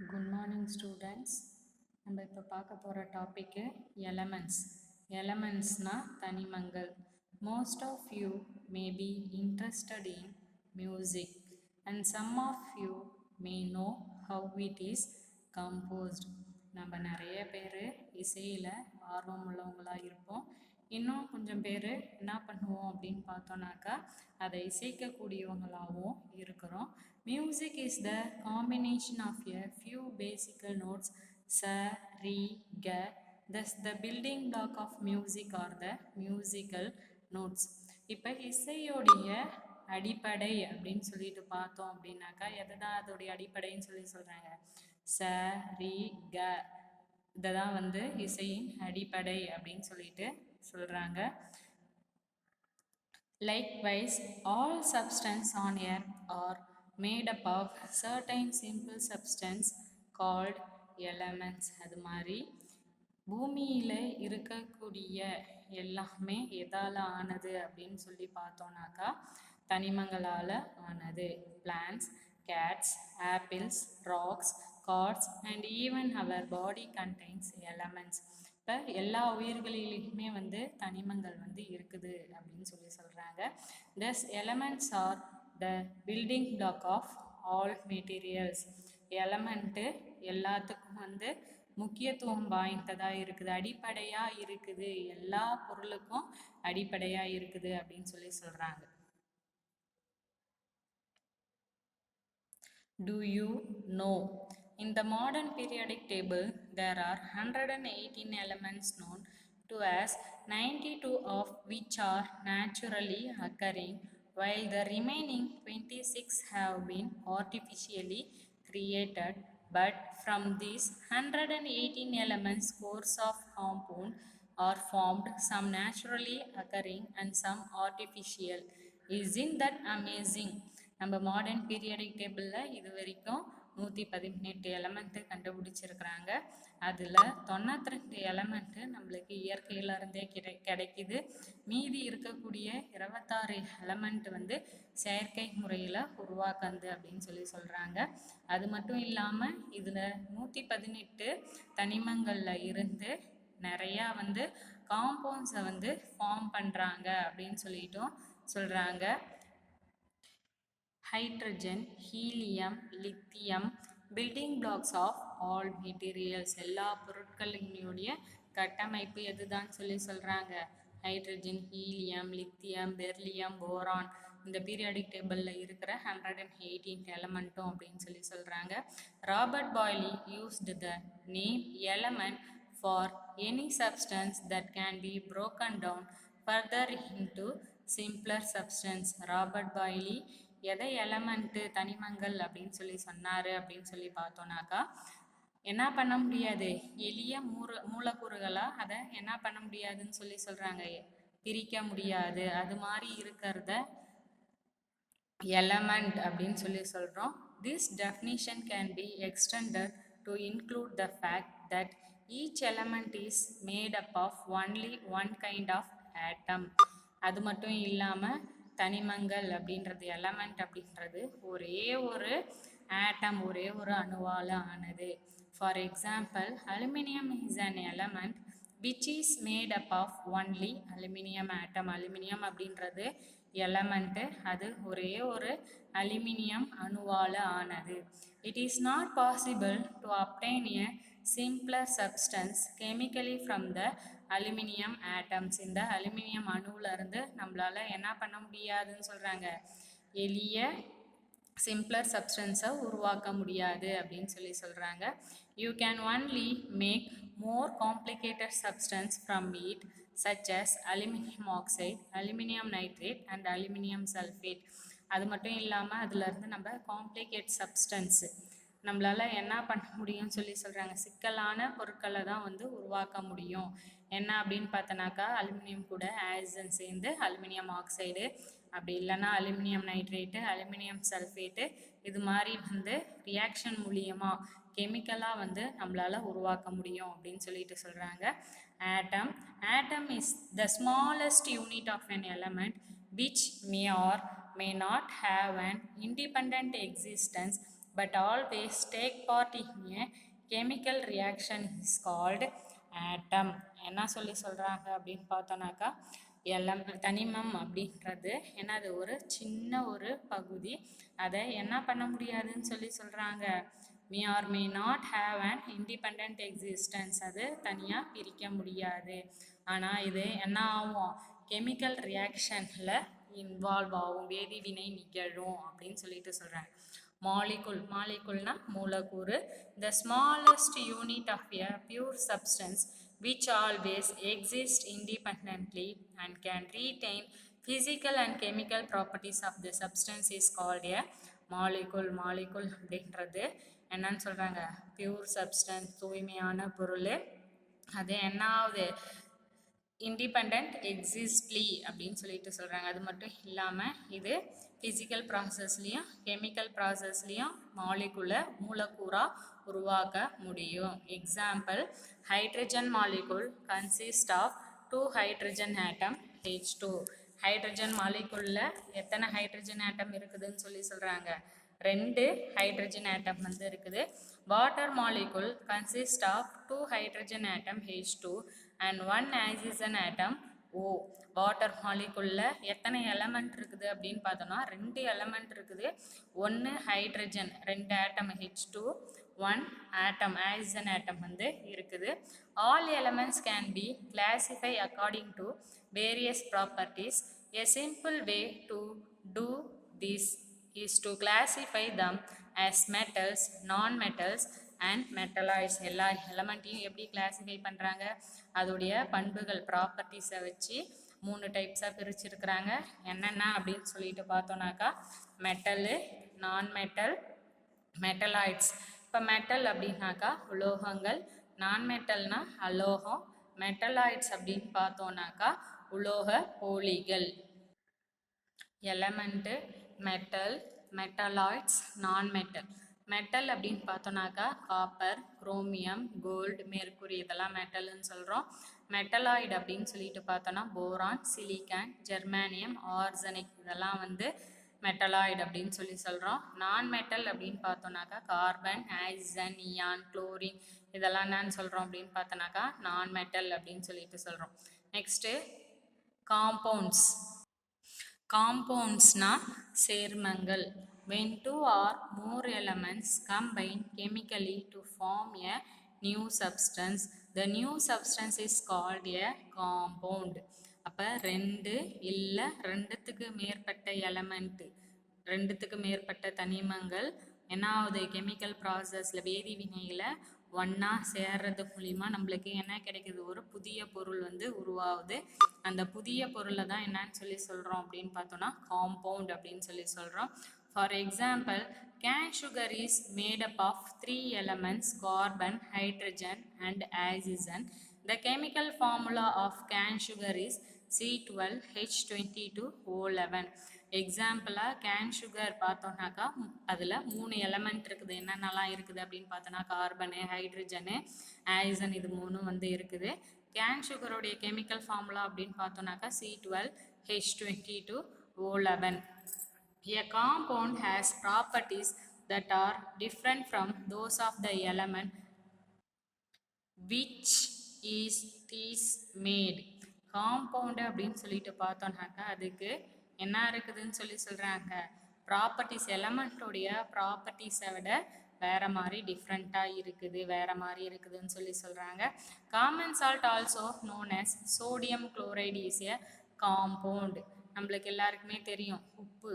Good morning students. நம்ம இப்போ பார்க்க போகிற டாப்பிக்கு எலமெண்ட்ஸ்னால் தனிமங்கள். Most of you may be interested in music and some of you may know how it is composed. நம்ம நிறைய பேர் இசையில் ஆர்வம் உள்ளவங்களாக இருப்போம். இன்னும் கொஞ்சம் பேர் என்ன பண்ணுவோம் அப்படின்னு பார்த்தோன்னாக்கா அதை இசைக்கக்கூடியவங்களாகவும் இருக்கிறோம். Music is the combination of a few basic notes sa, re, ga. Thus the building block of music are the musical notes. இப்போ இசையோடைய அடிப்படை அப்படின்னு சொல்லிட்டு பார்த்தோம் அப்படின்னாக்கா எதுதான் அதோடைய அடிப்படைன்னு சொல்கிறாங்க. ச, ரி, க. இதை தான் இசையின் அடிப்படை அப்படின்னு சொல்லிட்டு சொல்கிறாங்க. Likewise, all substance on earth are made up of certain simple substance called elements. அது மாதிரி பூமியில் இருக்கக்கூடிய எல்லாமே எதால் ஆனது அப்படின்னு சொல்லி பார்த்தோன்னாக்கா தனிமங்களால் ஆனது. Plants, cats, apples, rocks, cards and even our body contains elements. இப்போ எல்லா உயிர்களிலுமே தனிமங்கள் இருக்குது அப்படின்னு சொல்கிறாங்க. Thus elements are the building block of all materials. Element எல்லாத்துக்கும் முக்கியத்துவம் வாய்ந்ததாக இருக்குது, அடிப்படையாக இருக்குது, எல்லா பொருளுக்கும் அடிப்படையாக இருக்குது அப்படின்னு சொல்கிறாங்க. Do you know? In the modern periodic table, there are 118 elements known to us, 92 of which are naturally occurring, while the remaining 26 have been artificially created. But from these 118 elements, cores of compound are formed, some naturally occurring and some artificial. Isn't that amazing? நம்ம modern periodic டேபிளில் இது வரைக்கும் 118 element கண்டுபிடிச்சிருக்கிறாங்க. அதில் 92 element நம்மளுக்கு இயற்கையிலிருந்தே கிடைக்குது. மீதி இருக்கக்கூடிய 26 element செயற்கை முறையில் உருவாக்குது அப்படின்னு சொல்கிறாங்க. அது மட்டும் இல்லாமல் இதில் 118 தனிமங்களில் இருந்து நிறையா காம்பவுண்ட்ஸை ஃபார்ம் பண்ணுறாங்க அப்படின்னு சொல்லிட்டும் சொல்கிறாங்க. Hydrogen, helium, lithium building blocks of all materials. எல்லா பொருட்களினுடைய கட்டமைப்பு எதுதான் சொல்கிறாங்க. Hydrogen, helium, lithium, beryllium, boron. இந்த பீரியாடிக் டேபிளில் இருக்கிற 118 எலமெண்ட்டும் அப்படின்னு சொல்கிறாங்க. Robert Boyle used the name element for any substance that can be broken down further into simpler substance. Robert Boyle எதை எலமெண்ட்டு தனிமங்கள் அப்படின்னு சொன்னார் அப்படின்னு பார்த்தோன்னாக்கா என்ன பண்ண முடியாது, எளிய மூலக்கூறுகளாக அதை என்ன பண்ண முடியாதுன்னு சொல்கிறாங்க, பிரிக்க முடியாது. அது மாதிரி இருக்கிறத எலமெண்ட் அப்படின்னு சொல்கிறோம். This definition can be extended to include the fact that each element is made up of only one kind of atom. அது மட்டும் இல்லாமல் தனிமங்கள் அப்படின்றது, எலமெண்ட் அப்படின்றது ஒரே ஒரு ஆட்டம், ஒரே ஒரு அணுவால் ஆனது. For example, aluminium is an element which is made up of only aluminium atom. Aluminium அப்படின்றது எலமெண்ட்டு, அது ஒரே ஒரு அலுமினியம் அணுவால் ஆனது. It is not possible to obtain a simpler substance chemically from the aluminium atoms. இந்த aluminium அணுவிலிருந்து நம்மளால் என்ன பண்ண முடியாதுன்னு சொல்கிறாங்க, எளிய சிம்பிளர் சப்ஸ்டன்ஸை உருவாக்க முடியாது அப்படின்னு சொல்கிறாங்க. You can only make more complicated substance from it such as aluminium oxide, aluminium nitrate and aluminium sulphate. அது மட்டும் இல்லாமல் அதிலிருந்து நம்ம காம்ப்ளிகேட் சப்ஸ்டன்ஸு நம்மளால் என்ன பண்ண முடியும்னு சொல்கிறாங்க, சிக்கலான பொருட்களை தான் உருவாக்க முடியும். என்ன அப்படின்னு பார்த்தோன்னாக்கா அலுமினியம் கூட ஆக்சிஜன் சேர்ந்து அலுமினியம் ஆக்சைடு, அப்படி இல்லைன்னா அலுமினியம் நைட்ரேட்டு, அலுமினியம் சல்ஃபேட்டு, இது மாதிரி ரியாக்ஷன் மூலியமாக கெமிக்கலாக நம்மளால் உருவாக்க முடியும் அப்படின்னு சொல்கிறாங்க. Atom is the smallest unit of an element which may or may not have an independent existence but always take part in a chemical reaction is called atom. என்ன சொல்கிறாங்க அப்படின்னு பார்த்தோன்னாக்கா தனிமம் அப்படின்றது என்னது ஒரு சின்ன ஒரு பகுதி, அதை என்ன பண்ண முடியாதுன்னு சொல்கிறாங்க, may or may not have an independent existence, அது தனியாக பிரிக்க முடியாது. ஆனால் இது என்ன ஆகும், கெமிக்கல் ரியாக்ஷனில் இன்வால்வ் ஆகும், வேதிவினை நிகழும் அப்படின்னு சொல்கிறாங்க. மாலிகுல்னா மூலக்கூறு, the smallest unit of a pure substance which always exists independently and can retain physical and chemical properties of the substance is called a molecule. அப்படின்றது என்னன்னு சொல்கிறாங்க, பியூர் சப்ஸ்டன்ஸ், தூய்மையான பொருள், அது என்ன ஆகுது, இண்டிபெண்ட் எக்ஸிஸ்ட்லி அப்படின்னு சொல்கிறாங்க. அது மட்டும் இல்லாமல் இது ஃபிசிக்கல் ப்ராசஸ்லேயும் கெமிக்கல் ப்ராசஸ்லேயும் மூலக்கூறாக உருவாக்க முடியும். Example, hydrogen molecule consist of 2 hydrogen atom H2. Hydrogen மாலிகுலில் எத்தனை ஹைட்ரஜன் ஆட்டம் இருக்குதுன்னு சொல்கிறாங்க, 2 ஹைட்ரஜன் ஆட்டம் இருக்குது. Water molecule consist of 2 hydrogen atom H2 and 1 oxygen atom O. Water மாலிகுலில் எத்தனை எலமெண்ட் இருக்குது அப்படின்னு பார்த்தோம்னா 2 எலமெண்ட் இருக்குது. 1 ஹைட்ரஜன், 2 ஆட்டம் H2, 1 ஆட்டம் ஆக்சிஜன் ஆட்டம் இருக்குது. All elements can be classified according to various properties. A simple way to do this is to classify them as metals, non-metals and metalloids. எல்லா எலமெண்ட்டையும் எப்படி classify பண்ணுறாங்க, அதோடைய பண்புகள் ப்ராப்பர்ட்டிஸை வச்சு 3 டைப்ஸாக பிரிச்சிருக்கிறாங்க. என்னென்ன அப்படின்னு சொல்லிட்டு பார்த்தோன்னாக்கா, மெட்டலு, நான் மெட்டல், மெட்டலாய்ட்ஸ். இப்போ மெட்டல் அப்படின்னாக்கா உலோகங்கள், நான் மெட்டல்னா அலோகம், மெட்டலாய்ட்ஸ் அப்படின்னு பார்த்தோன்னாக்கா உலோக போலிகள். எலமெண்ட்டு, மெட்டல், மெட்டலாய்ட்ஸ், நான் மெட்டல். மெட்டல் அப்படின்னு பார்த்தோன்னாக்கா காப்பர், குரோமியம், கோல்டு, மெர்க்குரி, இதெல்லாம் மெட்டல்னு சொல்கிறோம். மெட்டலாய்டு அப்படின்னு சொல்லிட்டு பார்த்தோன்னா போரான், சிலிக்கான், ஜெர்மானியம், ஆர்சனிக், இதெல்லாம் மெட்டலாய்டு அப்படின்னு சொல்கிறோம். நான் மெட்டல் அப்படின்னு பார்த்தோன்னாக்கா கார்பன், ஆக்சிஜன், நியான், குளோரின், இதெல்லாம் என்னன்னு சொல்கிறோம் அப்படின்னு பார்த்தோன்னாக்கா நான் மெட்டல் அப்படின்னு சொல்கிறோம். Next compounds. காம்பவுண்ட்ஸ்னா சேர்மங்கள். When 2 or more elements combine chemically to form a new substance, the new substance is called a compound. அப்போ 2 இல்லை 2த்துக்கு மேற்பட்ட எலமெண்ட்டு, 2த்துக்கு மேற்பட்ட தனிமங்கள் என்ன ஆகுது, கெமிக்கல் ப்ராசஸில் வேதி வினையில் ஒன்றா சேர்றது மூலிமா நம்மளுக்கு என்ன கிடைக்குது, ஒரு புதிய பொருள் உருவாகுது. அந்த புதிய பொருளை தான் என்னன்னு சொல்கிறோம் அப்படின்னு பார்த்தோன்னா காம்பவுண்ட் அப்படின்னு சொல்கிறோம். For example, cane sugar is made up of 3 elements, carbon, hydrogen and oxygen. The chemical formula of cane sugar is C12H22O11. எக்ஸாம்பிளாக கேன் சுகர் பார்த்தோன்னாக்கா அதில் 3 எலமெண்ட் இருக்குது. என்னென்னலாம் இருக்குது அப்படின்னு பார்த்தோன்னா கார்பனு, ஹைட்ரஜனு, ஆக்சிஜன், இது 3 இருக்குது. கேன் சுகருடைய கெமிக்கல் ஃபார்முலா அப்படின்னு பார்த்தோன்னாக்கா C12H22O11. A compound has properties that are different from those of the element which is made. Compound அப்படின்னு சொல்லிட்டு பார்த்தோன்னாக்கா அதுக்கு என்ன இருக்குதுன்னு சொல்கிறாங்க, ப்ராப்பர்ட்டிஸ், எலமெண்ட்டோடைய ப்ராப்பர்ட்டிஸை விட வேறு மாதிரி டிஃப்ரெண்ட்டாக இருக்குது, வேறு மாதிரி இருக்குதுன்னு சொல்கிறாங்க. Common salt also known as sodium chloride is a compound. நம்மளுக்கு எல்லாருக்குமே தெரியும் உப்பு,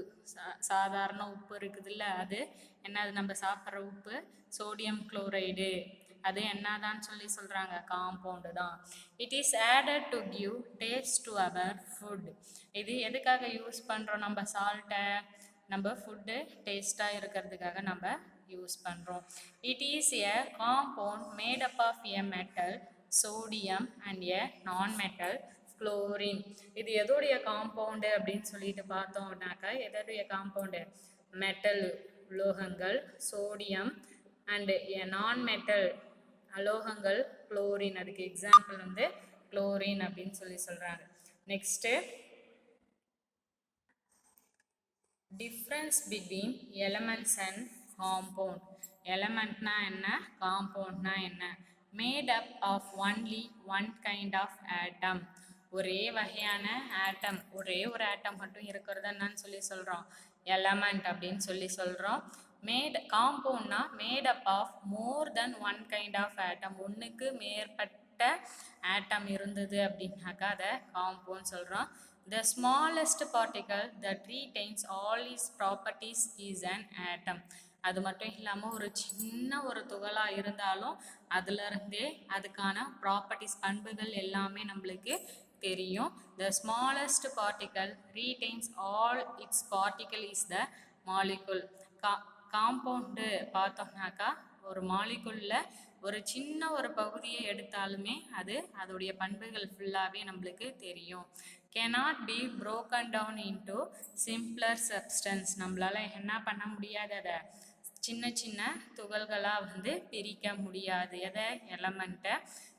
சாதாரண உப்பு இருக்குதுல்ல, அது என்னது, நம்ம சாப்பிட்ற உப்பு சோடியம் குளோரைடு, அது என்னதான்னு சொல்கிறாங்க, காம்பவுண்டு தான். It is added to give taste to our food. இது எதுக்காக யூஸ் பண்ணுறோம், நம்ம சால்ட்டை நம்ம ஃபுட்டு டேஸ்ட்டாக இருக்கிறதுக்காக நம்ம யூஸ் பண்ணுறோம். It is a compound made up of a metal sodium and a non metal chlorine. இது எதோடைய காம்பவுண்டு அப்படின்னு சொல்லிட்டு பார்த்தோம்னாக்கா எதோடைய காம்பவுண்டு, மெட்டல் உலோகங்கள், சோடியம் அண்ட் நான் மெட்டல் அலோகங்கள், குளோரின். அதுக்கு எக்ஸாம்பிள் குளோரின் அப்படின்னு சொல்கிறாங்க. Next difference between elements and compound. எலமெண்ட்னா என்ன, காம்பவுண்ட்னா என்ன? Made up of only one kind of atom. ஒரே வகையான ஆட்டம், ஒரே ஒரு ஆட்டம் மட்டும் இருக்கிறது என்னன்னு சொல்லி சொல்கிறோம், எலமெண்ட் அப்படின்னு சொல்லி சொல்கிறோம். மேட் காம்பவுண்ட்னா made up of more than one kind of atom. ஒன்றுக்கு மேற்பட்ட ஆட்டம் இருந்தது அப்படின்னாக்கா அதை காம்பவுண்ட் சொல்கிறோம். The smallest particle that retains all its properties is an atom. அது மட்டும் இல்லாமல் ஒரு சின்ன ஒரு துகளாக இருந்தாலும் அதுலேருந்தே அதுக்கான ப்ராப்பர்ட்டிஸ் பண்புகள் எல்லாமே நம்மளுக்கு தெரியும். The smallest particle retains all its particle is the molecule. Compound பார்த்தோம்னாக்கா ஒரு மாலிகுலில் ஒரு சின்ன ஒரு பகுதியை எடுத்தாலுமே அது அதோடைய பண்புகள் ஃபுல்லாகவே நம்மளுக்கு தெரியும். cannot be broken down into simpler substance. நம்மளால என்ன பண்ண முடியாது, அதை சின்ன சின்ன துகள்களாக பிரிக்க முடியாது. எதை, எலமெண்ட்டை.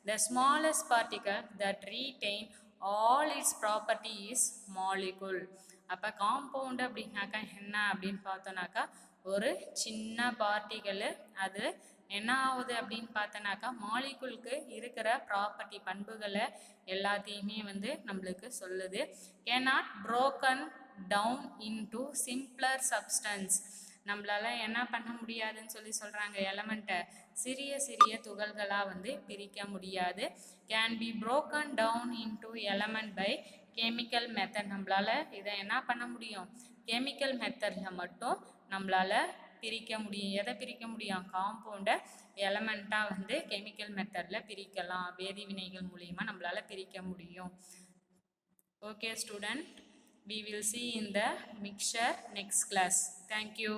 the smallest particle that retain all its property is molecule. அப்போ காம்பவுண்டு அப்படின்னாக்கா என்ன அப்படின்னு பார்த்தோன்னாக்கா ஒரு சின்ன பார்ட்டிகளு அது என்ன ஆகுது அப்படின்னு பார்த்தோன்னாக்கா மாலிகுலுக்கு இருக்கிற ப்ராப்பர்ட்டி பண்புகளை எல்லாத்தையுமே நம்மளுக்கு சொல்லுது. cannot broken down into simpler substance. நம்மளால என்ன பண்ண முடியாதுன்னு சொல்லி சொல்கிறாங்க, எலமெண்ட்டை சிறிய சிறிய துகள்களாக பிரிக்க முடியாது. can be broken down into element by chemical method. நம்மளால இதை என்ன பண்ண முடியும், கெமிக்கல் மெத்தடில் மட்டும் நம்மளால பிரிக்க முடியும். எதை பிரிக்க முடியும், காம்பவுண்டை எலமெண்ட்டாக கெமிக்கல் மெத்தடில் பிரிக்கலாம். வேதிவினைகள் மூலிமா நம்மளால பிரிக்க முடியும். Okay student, we will see in the mixture next class. Thank you.